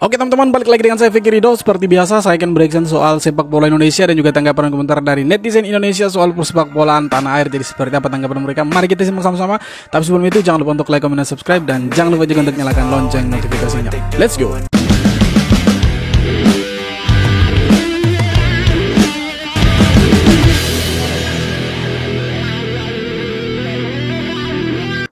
Oke teman-teman, balik lagi dengan saya Fikri Ridho. Seperti biasa saya akan bereaction soal sepak bola Indonesia dan juga tanggapan komentar dari netizen Indonesia soal persepak bolaan tanah air. Jadi seperti apa tanggapan mereka? Mari kita simak sama-sama. Tapi sebelum itu jangan lupa untuk like, comment, dan subscribe, dan jangan lupa juga untuk nyalakan lonceng notifikasinya. Let's go.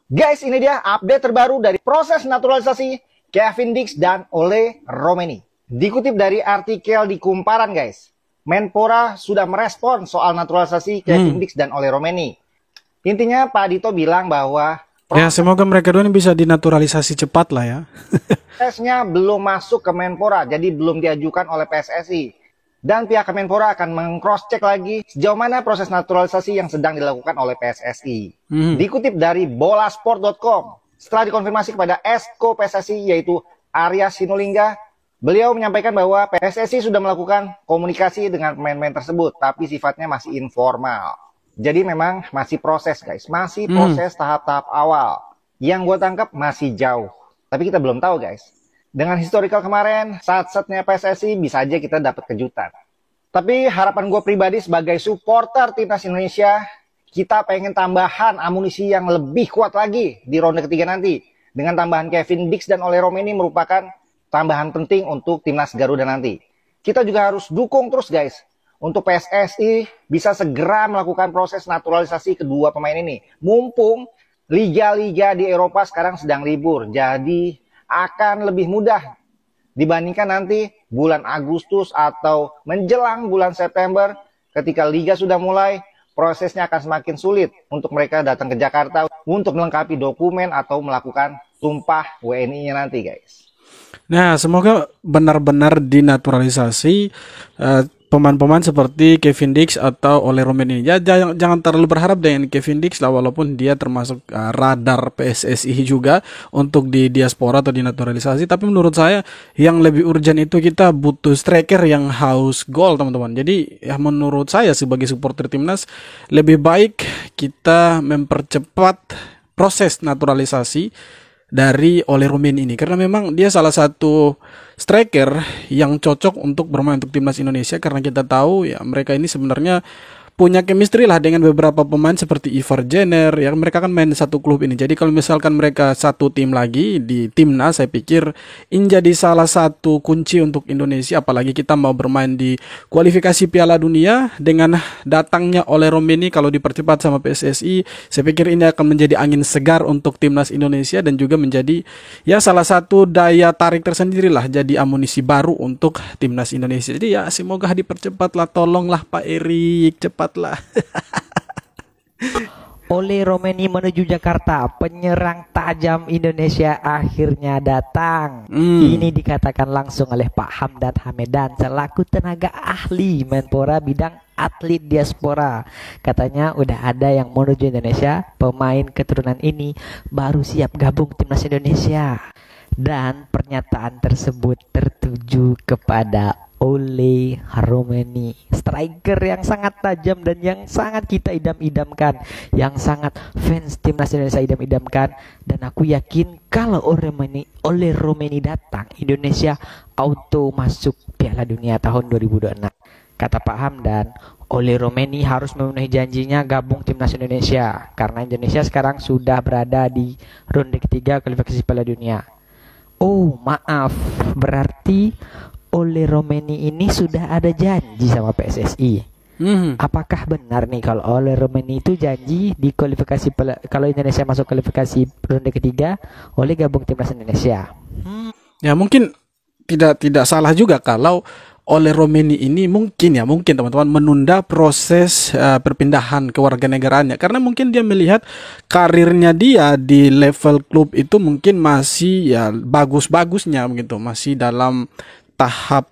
Guys, ini dia update terbaru dari proses naturalisasi Kevin Dix dan Ole Romeni. Dikutip dari artikel di Kumparan, guys. Menpora sudah merespon soal naturalisasi Kevin Dix dan Ole Romeni. Intinya Pak Dito bilang bahwa Ya semoga mereka dua ini bisa dinaturalisasi cepat lah ya. prosesnya belum masuk ke Menpora, jadi belum diajukan oleh PSSI. Dan pihak Kemenpora akan meng-cross-check lagi sejauh mana proses naturalisasi yang sedang dilakukan oleh PSSI. Dikutip dari bolasport.com, setelah dikonfirmasi kepada Esko PSSI yaitu Arya Sinulinga, beliau menyampaikan bahwa PSSI sudah melakukan komunikasi dengan pemain-pemain tersebut, tapi sifatnya masih informal. Jadi memang masih proses, guys. Masih proses tahap-tahap awal. Yang gue tangkap masih jauh. Tapi kita belum tahu, guys. Dengan historical kemarin, saat-saatnya PSSI bisa aja kita dapat kejutan. Tapi harapan gue pribadi sebagai supporter timnas Indonesia, kita pengen tambahan amunisi yang lebih kuat lagi di ronde ketiga nanti. Dengan tambahan Kevin Dix dan Ole Romeni merupakan tambahan penting untuk timnas Garuda nanti. Kita juga harus dukung terus, guys, untuk PSSI bisa segera melakukan proses naturalisasi kedua pemain ini. Mumpung liga-liga di Eropa sekarang sedang libur, jadi akan lebih mudah dibandingkan nanti bulan Agustus atau menjelang bulan September ketika liga sudah mulai, prosesnya akan semakin sulit untuk mereka datang ke Jakarta untuk melengkapi dokumen atau melakukan sumpah WNI-nya nanti, guys. Nah, semoga benar-benar dinaturalisasi pemain-pemain seperti Kevin Dix atau Ole Romeni. Ya, jangan terlalu berharap dengan Kevin Dix lah, walaupun dia termasuk radar PSSI juga untuk di diaspora atau dinaturalisasi. Tapi menurut saya yang lebih urgent itu kita butuh striker yang haus gol, teman-teman. Jadi ya menurut saya sebagai supporter timnas lebih baik kita mempercepat proses naturalisasi dari Ole Romeni ini, karena memang dia salah satu striker yang cocok untuk bermain untuk timnas Indonesia, karena kita tahu ya mereka ini sebenarnya punya chemistry lah dengan beberapa pemain seperti Ivar Jenner, ya mereka kan main satu klub ini. Jadi kalau misalkan mereka satu tim lagi di timnas, saya pikir ini jadi salah satu kunci untuk Indonesia, apalagi kita mau bermain di kualifikasi Piala Dunia. Dengan datangnya Ole Romeni kalau dipercepat sama PSSI, saya pikir ini akan menjadi angin segar untuk timnas Indonesia dan juga menjadi ya salah satu daya tarik tersendiri lah, jadi amunisi baru untuk timnas Indonesia. Jadi ya semoga dipercepat lah, tolonglah Pak Erik, cepat lah. Ole Romeni menuju Jakarta, penyerang tajam Indonesia akhirnya datang. Ini dikatakan langsung oleh Pak Hamdan Hamedan selaku tenaga ahli Menpora bidang atlet diaspora. Katanya udah ada yang menuju Indonesia, pemain keturunan ini baru siap gabung timnas Indonesia. Dan pernyataan tersebut tertuju kepada Ole Romeni, striker yang sangat tajam dan yang sangat kita idam-idamkan, yang sangat fans timnas Indonesia idam-idamkan. Dan aku yakin kalau Ole Romeni datang, Indonesia auto masuk Piala Dunia tahun 2026. Kata Pak Hamdan, Ole Romeni harus memenuhi janjinya gabung timnas Indonesia karena Indonesia sekarang sudah berada di ronde ketiga kualifikasi Piala Dunia. Oh maaf, berarti Ole Romeni ini sudah ada janji sama PSSI. Apakah benar nih kalau Ole Romeni itu janji di kualifikasi kalau Indonesia masuk kualifikasi ronde ketiga, Ole gabung timnas Indonesia? Ya mungkin tidak salah juga kalau Ole Romeni ini mungkin teman-teman menunda proses perpindahan kewarganegaraannya, karena mungkin dia melihat karirnya dia di level klub itu mungkin masih ya bagus-bagusnya begitu, masih dalam tahap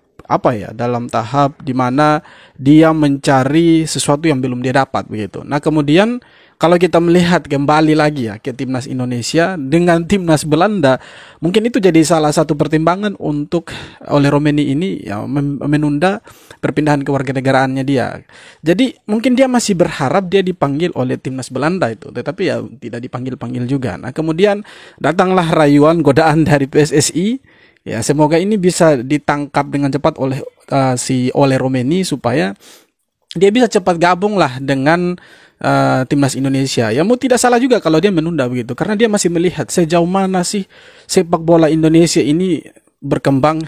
dalam tahap di mana dia mencari sesuatu yang belum dia dapat begitu. Nah, kemudian kalau kita melihat kembali lagi ya ke timnas Indonesia dengan timnas Belanda, mungkin itu jadi salah satu pertimbangan untuk Ole Romeni ini ya menunda perpindahan kewarganegaraannya dia. Jadi mungkin dia masih berharap dia dipanggil oleh timnas Belanda itu, tetapi ya tidak dipanggil-panggil juga. Nah, kemudian datanglah rayuan godaan dari PSSI Ya, semoga ini bisa ditangkap dengan cepat oleh si Ole Romeni supaya dia bisa cepat gabung lah dengan timnas Indonesia. Ya mau tidak salah juga kalau dia menunda begitu, karena dia masih melihat sejauh mana sih sepak bola Indonesia ini berkembang,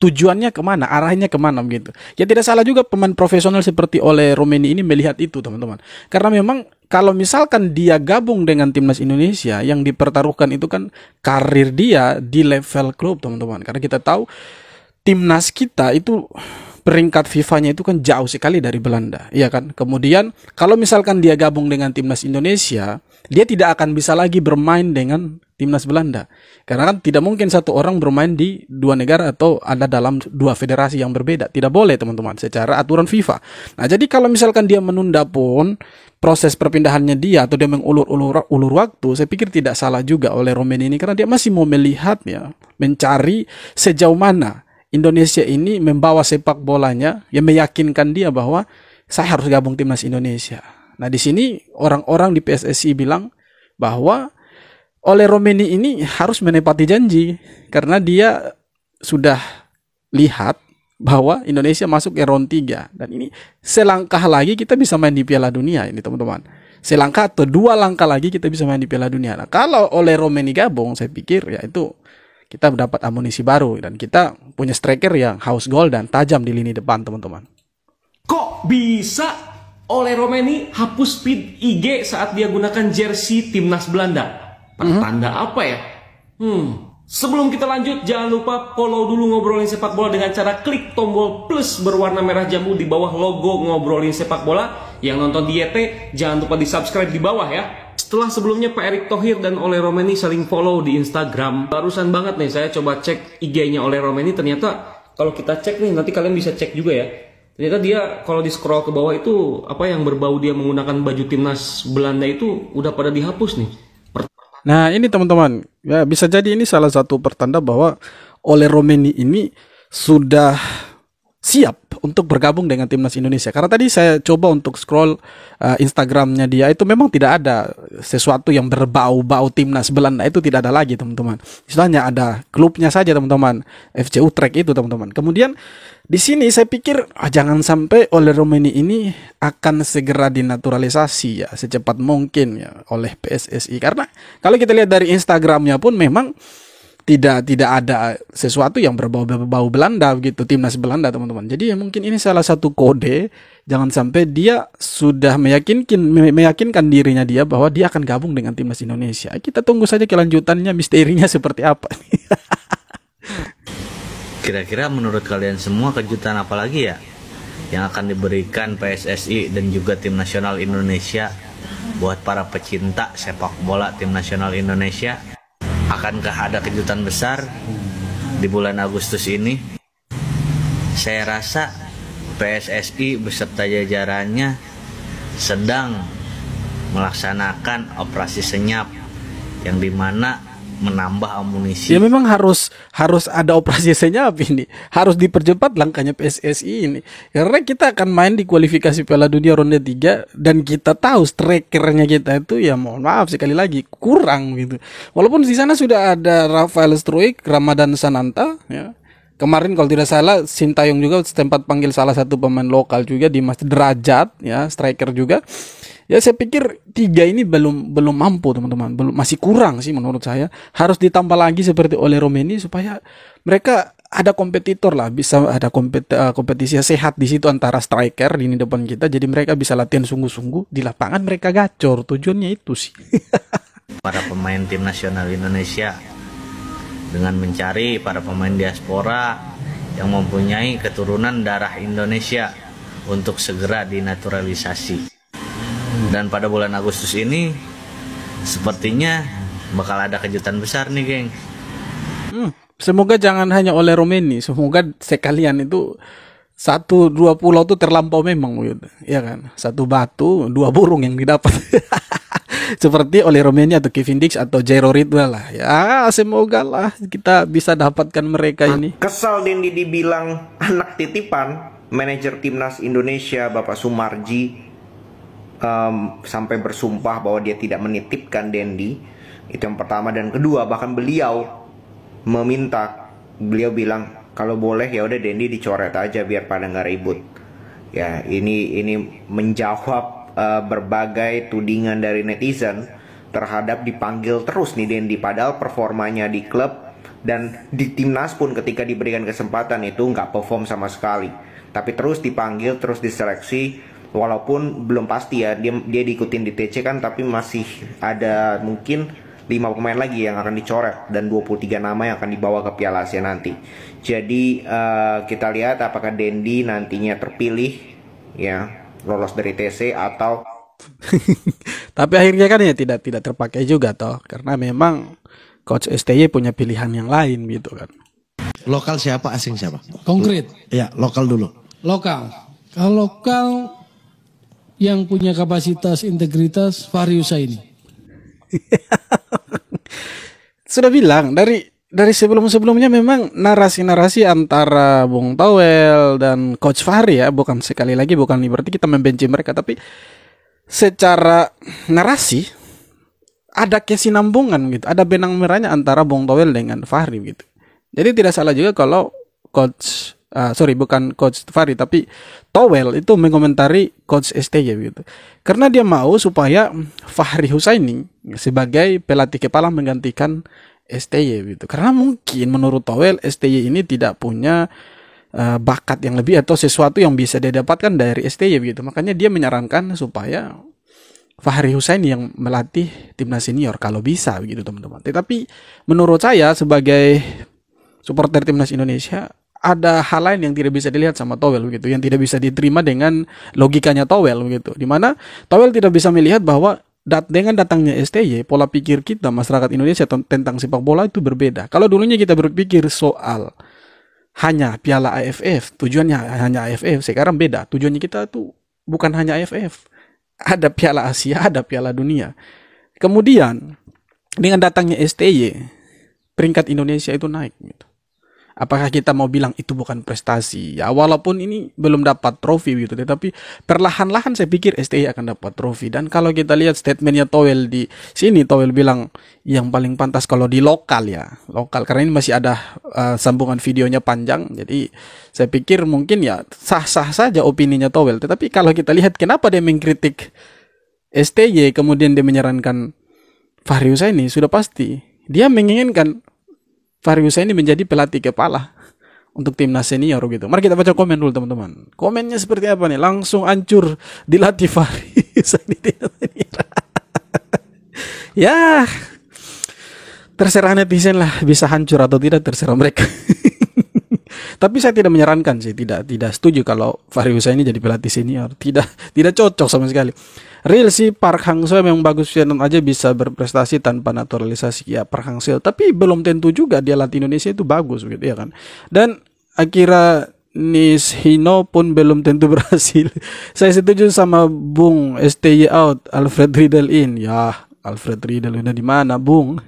tujuannya kemana, arahnya kemana begitu. Ya tidak salah juga pemain profesional seperti Ole Romeni ini melihat itu, teman-teman. Karena memang kalau misalkan dia gabung dengan timnas Indonesia, yang dipertaruhkan itu kan karir dia di level klub, teman-teman. Karena kita tahu timnas kita itu peringkat FIFA-nya itu kan jauh sekali dari Belanda, iya kan? Kemudian kalau misalkan dia gabung dengan timnas Indonesia, dia tidak akan bisa lagi bermain dengan timnas Belanda. Karena kan tidak mungkin satu orang bermain di dua negara atau ada dalam dua federasi yang berbeda. Tidak boleh, teman-teman, secara aturan FIFA. Nah, jadi kalau misalkan dia menunda pun proses perpindahannya dia atau dia mengulur waktu, saya pikir tidak salah juga oleh Romeni ini, karena dia masih mau melihat ya, mencari sejauh mana Indonesia ini membawa sepak bolanya, yang meyakinkan dia bahwa saya harus gabung timnas Indonesia. Nah, di sini orang-orang di PSSI bilang bahwa Ole Romeni ini harus menepati janji, karena dia sudah lihat bahwa Indonesia masuk ke round 3, dan ini selangkah lagi kita bisa main di Piala Dunia ini, teman-teman. Selangkah atau 2 langkah lagi kita bisa main di Piala Dunia. Nah, kalau Ole Romeni gabung, saya pikir ya itu kita mendapat amunisi baru dan kita punya striker yang haus gol dan tajam di lini depan, teman-teman. Kok bisa Ole Romeni hapus feed IG saat dia gunakan jersey timnas Belanda? Pertanda apa ya? Sebelum kita lanjut, jangan lupa follow dulu Ngobrolin Sepak Bola dengan cara klik tombol plus berwarna merah jambu di bawah logo Ngobrolin Sepak Bola. Yang nonton di YT, jangan lupa di subscribe di bawah ya. Setelah sebelumnya Pak Erick Thohir dan Ole Romeni saling follow di Instagram, barusan banget nih saya coba cek IG-nya Ole Romeni. Ternyata kalau kita cek nih, nanti kalian bisa cek juga ya. Ternyata dia kalau di scroll ke bawah itu, apa yang berbau dia menggunakan baju timnas Belanda itu udah pada dihapus nih. Nah ini, teman-teman, ya bisa jadi ini salah satu pertanda bahwa Ole Romeni ini sudah siap untuk bergabung dengan timnas Indonesia. Karena tadi saya coba untuk scroll Instagramnya dia, itu memang tidak ada sesuatu yang berbau-bau timnas Belanda, itu tidak ada lagi, teman-teman. Istilahnya ada klubnya saja, teman-teman, FC Utrecht itu, teman-teman. Kemudian di sini saya pikir jangan sampai Ole Romeni ini akan segera dinaturalisasi ya secepat mungkin ya oleh PSSI. Karena kalau kita lihat dari Instagramnya pun memang tidak ada sesuatu yang berbau Belanda begitu, timnas Belanda, teman-teman. Jadi ya mungkin ini salah satu kode, jangan sampai dia sudah meyakinkan dirinya dia bahwa dia akan gabung dengan timnas Indonesia. Kita tunggu saja kelanjutannya, misterinya seperti apa. Kira-kira menurut kalian semua kejutan apa lagi ya yang akan diberikan PSSI dan juga tim nasional Indonesia buat para pecinta sepak bola tim nasional Indonesia? Akankah ada kejutan besar di bulan Agustus ini? Saya rasa PSSI beserta jajarannya sedang melaksanakan operasi senyap yang dimana menambah amunisi. Ya memang harus ada operasi senyap ini. Harus dipercepat langkahnya PSSI ini. Karena kita akan main di kualifikasi Piala Dunia ronde 3 dan kita tahu strikernya kita itu ya mohon maaf sekali lagi kurang gitu. Walaupun di sana sudah ada Rafael Struijk, Ramadan Sananta ya. Kemarin kalau tidak salah Sintayong juga sempat panggil salah satu pemain lokal juga, Dimas Derajat ya, striker juga. Ya saya pikir 3 ini belum mampu, teman-teman. Masih kurang sih menurut saya. Harus ditambah lagi seperti Ole Romeni supaya mereka ada kompetitor lah, bisa ada kompetisi sehat di situ antara striker di depan kita. Jadi mereka bisa latihan sungguh-sungguh, di lapangan mereka gacor. Tujuannya itu sih. Para pemain tim nasional Indonesia dengan mencari para pemain diaspora yang mempunyai keturunan darah Indonesia untuk segera dinaturalisasi. Dan pada bulan Agustus ini sepertinya bakal ada kejutan besar nih, geng. Semoga jangan hanya Ole Romeni, semoga sekalian itu 1-2 pulau tuh terlampau memang gitu. Ya kan? 1 batu 2 burung yang didapat. Seperti Ole Romeni atau Kevin Dix atau Jairo Ridwan lah. Ya semoga lah kita bisa dapatkan mereka ini. Kesal Dendi dibilang anak titipan. Manajer Timnas Indonesia Bapak Sumarji sampai bersumpah bahwa dia tidak menitipkan Dendi. Itu yang pertama. Dan kedua, bahkan beliau meminta beliau bilang kalau boleh ya udah Dendi dicoret aja biar pada nggak ribut. Ya ini menjawab berbagai tudingan dari netizen terhadap dipanggil terus nih Dendi, padahal performanya di klub dan di timnas pun ketika diberikan kesempatan itu nggak perform sama sekali. Tapi terus dipanggil, terus diseleksi, walaupun belum pasti ya dia diikutin di TC kan, tapi masih ada mungkin 5 pemain lagi yang akan dicoret dan 23 nama yang akan dibawa ke Piala Asia nanti. Jadi kita lihat apakah Dendi nantinya terpilih ya lolos dari TC atau tapi akhirnya kan ya tidak terpakai juga toh, karena memang Coach STY punya pilihan yang lain gitu kan. Lokal siapa, asing siapa? Konkret. Ya, lokal dulu. Lokal. Kalau lokal yang punya kapasitas integritas Fahri Husaini. Sudah bilang dari sebelum-sebelumnya memang narasi-narasi antara Bung Towel dan Coach Fahri ya, bukan berarti kita membenci mereka, tapi secara narasi ada kesinambungan gitu, ada benang merahnya antara Bung Towel dengan Fahri gitu. Jadi tidak salah juga kalau bukan Coach Fahri tapi Towel itu mengomentari Coach STY gitu. Karena dia mau supaya Fahri Husaini sebagai pelatih kepala menggantikan STY gitu. Karena mungkin menurut Towel STY ini tidak punya bakat yang lebih atau sesuatu yang bisa dia dapatkan dari STY gitu. Makanya dia menyarankan supaya Fahri Husaini yang melatih timnas senior kalau bisa begitu teman-teman. Tetapi menurut saya sebagai supporter timnas Indonesia ada hal lain yang tidak bisa dilihat sama Towel begitu, yang tidak bisa diterima dengan logikanya Towel begitu. Di mana Towel tidak bisa melihat bahwa dengan datangnya STY, pola pikir kita masyarakat Indonesia tentang sepak bola itu berbeda. Kalau dulunya kita berpikir soal hanya Piala AFF, tujuannya hanya AFF, sekarang beda. Tujuannya kita tuh bukan hanya AFF. Ada Piala Asia, ada Piala Dunia. Kemudian dengan datangnya STY, peringkat Indonesia itu naik gitu. Apakah kita mau bilang itu bukan prestasi? Ya walaupun ini belum dapat trofi gitu, tetapi perlahan-lahan saya pikir STY akan dapat trofi. Dan kalau kita lihat statementnya Towel di sini, Towel bilang yang paling pantas kalau di lokal karena ini masih ada sambungan videonya panjang. Jadi saya pikir mungkin ya sah-sah saja opininya Towel. Tetapi kalau kita lihat kenapa dia mengkritik STY kemudian dia menyarankan Fahri Husaini, sudah pasti dia menginginkan Fahri Husaini menjadi pelatih kepala untuk timnas senior gitu. Mari kita baca komen dulu teman-teman. Komennya seperti apa nih? Langsung hancur dilatih Fahri Husaini timnas senior. Ya, terserah netizen lah, bisa hancur atau tidak terserah mereka. Tapi saya tidak menyarankan sih, tidak setuju kalau Fahri Husaini jadi pelatih senior. Tidak cocok sama sekali. Real sih Park Hang-seo memang bagus aja bisa berprestasi tanpa naturalisasi ya Park Hang-seo, tapi belum tentu juga dia latih Indonesia itu bagus gitu ya kan. Dan Akira Nishino pun belum tentu berhasil. Saya setuju sama Bung, STY out, Alfred Riedel in. Ya, Alfred Riedel udah di mana, Bung?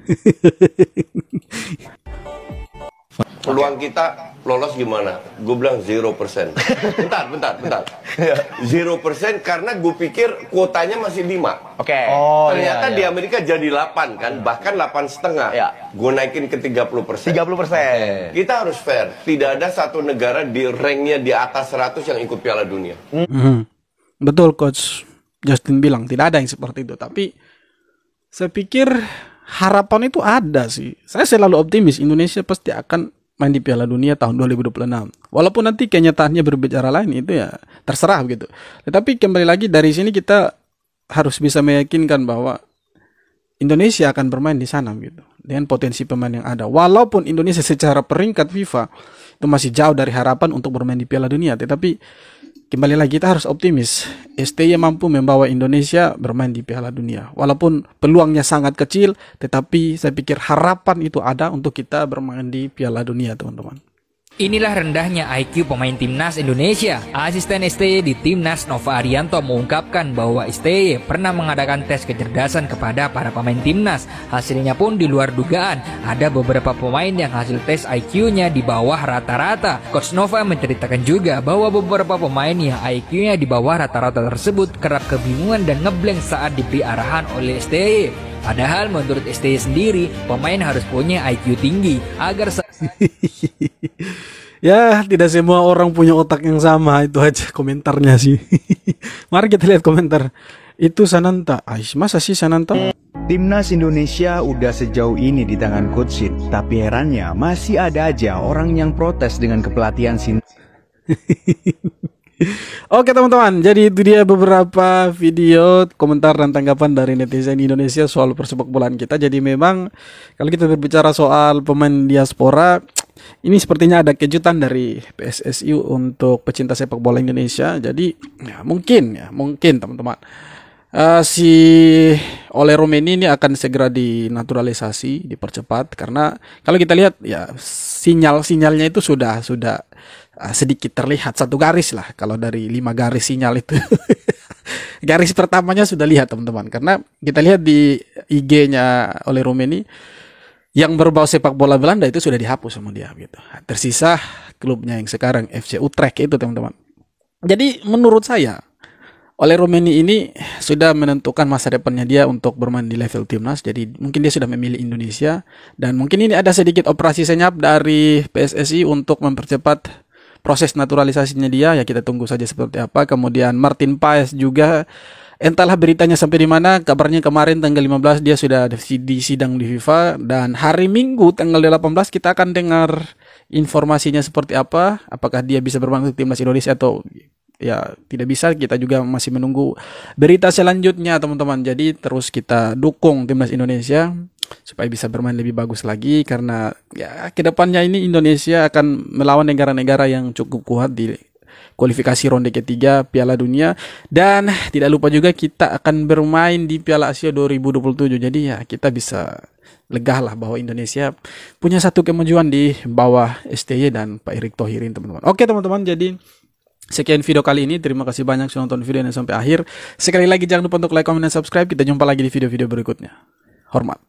Peluang kita lolos gimana? Gue bilang 0%. Bentar. 0% karena gue pikir kuotanya masih 5. Oke. Ternyata di Amerika jadi 8 kan, bahkan 8,5. Ya. Gue naikin ke 30%. 30%. Kita harus fair. Tidak ada satu negara di ranknya di atas 100 yang ikut Piala Dunia. Betul Coach Justin bilang tidak ada yang seperti itu. Tapi saya pikir harapan itu ada sih. Saya selalu optimis Indonesia pasti akan main di Piala Dunia tahun 2026. Walaupun nanti kenyataannya berbicara lain itu ya terserah gitu. Tetapi kembali lagi dari sini kita harus bisa meyakinkan bahwa Indonesia akan bermain di sana gitu. Dengan potensi pemain yang ada. Walaupun Indonesia secara peringkat FIFA itu masih jauh dari harapan untuk bermain di Piala Dunia. Tetapi kembali lagi kita harus optimis. STY mampu membawa Indonesia bermain di Piala Dunia. Walaupun peluangnya sangat kecil, tetapi saya pikir harapan itu ada untuk kita bermain di Piala Dunia, teman-teman. Inilah rendahnya IQ pemain timnas Indonesia. Asisten STY di timnas Nova Arianto mengungkapkan bahwa STY pernah mengadakan tes kecerdasan kepada para pemain timnas. Hasilnya pun di luar dugaan. Ada beberapa pemain yang hasil tes IQ-nya di bawah rata-rata. Coach Nova menceritakan juga bahwa beberapa pemain yang IQ-nya di bawah rata-rata tersebut kerap kebingungan dan ngeblank saat diberi arahan oleh STY. Padahal menurut STY sendiri, pemain harus punya IQ tinggi agar Ya, tidak semua orang punya otak yang sama, itu aja komentarnya sih. Mari kita lihat komentar. Itu Sananta. Masa sih Sananta? Timnas Indonesia udah sejauh ini di tangan Coach Shin, tapi herannya masih ada aja orang yang protes dengan kepelatihan Shin. Oke teman-teman, jadi itu dia beberapa video, komentar dan tanggapan dari netizen Indonesia soal persepak bolaan kita. Jadi memang kalau kita berbicara soal pemain diaspora, ini sepertinya ada kejutan dari PSSI untuk pecinta sepak bola Indonesia. Jadi mungkin teman-teman, si Ole Romeni ini akan segera dinaturalisasi, dipercepat, karena kalau kita lihat ya sinyalnya itu sudah sedikit terlihat, satu garis lah kalau dari 5 garis sinyal itu. Garis pertamanya sudah lihat teman-teman, karena kita lihat di IG-nya Ole Romeni yang berbau sepak bola Belanda itu sudah dihapus sama dia gitu. Tersisa klubnya yang sekarang FC Utrecht itu teman-teman. Jadi menurut saya Ole Romeni ini sudah menentukan masa depannya dia untuk bermain di level timnas. Jadi mungkin dia sudah memilih Indonesia, dan mungkin ini ada sedikit operasi senyap dari PSSI untuk mempercepat proses naturalisasinya dia. Ya kita tunggu saja seperti apa. Kemudian Martin Paes juga, entahlah beritanya sampai di mana. Kabarnya kemarin tanggal 15 dia sudah di sidang di FIFA, dan hari Minggu tanggal 18 kita akan dengar informasinya seperti apa. Apakah dia bisa bermain untuk timnas Indonesia atau ya tidak bisa. Kita juga masih menunggu berita selanjutnya teman-teman. Jadi terus kita dukung timnas Indonesia supaya bisa bermain lebih bagus lagi, karena ya kedepannya ini Indonesia akan melawan negara-negara yang cukup kuat di kualifikasi ronde ketiga Piala Dunia, dan tidak lupa juga kita akan bermain di Piala Asia 2027. Jadi ya kita bisa lega lah bahwa Indonesia punya satu kemajuan di bawah STY dan Pak Erick Thohirin teman-teman. Oke teman-teman, jadi sekian video kali ini. Terima kasih banyak sudah nonton video ini sampai akhir. Sekali lagi jangan lupa untuk like, comment, dan subscribe. Kita jumpa lagi di video-video berikutnya. Hormat.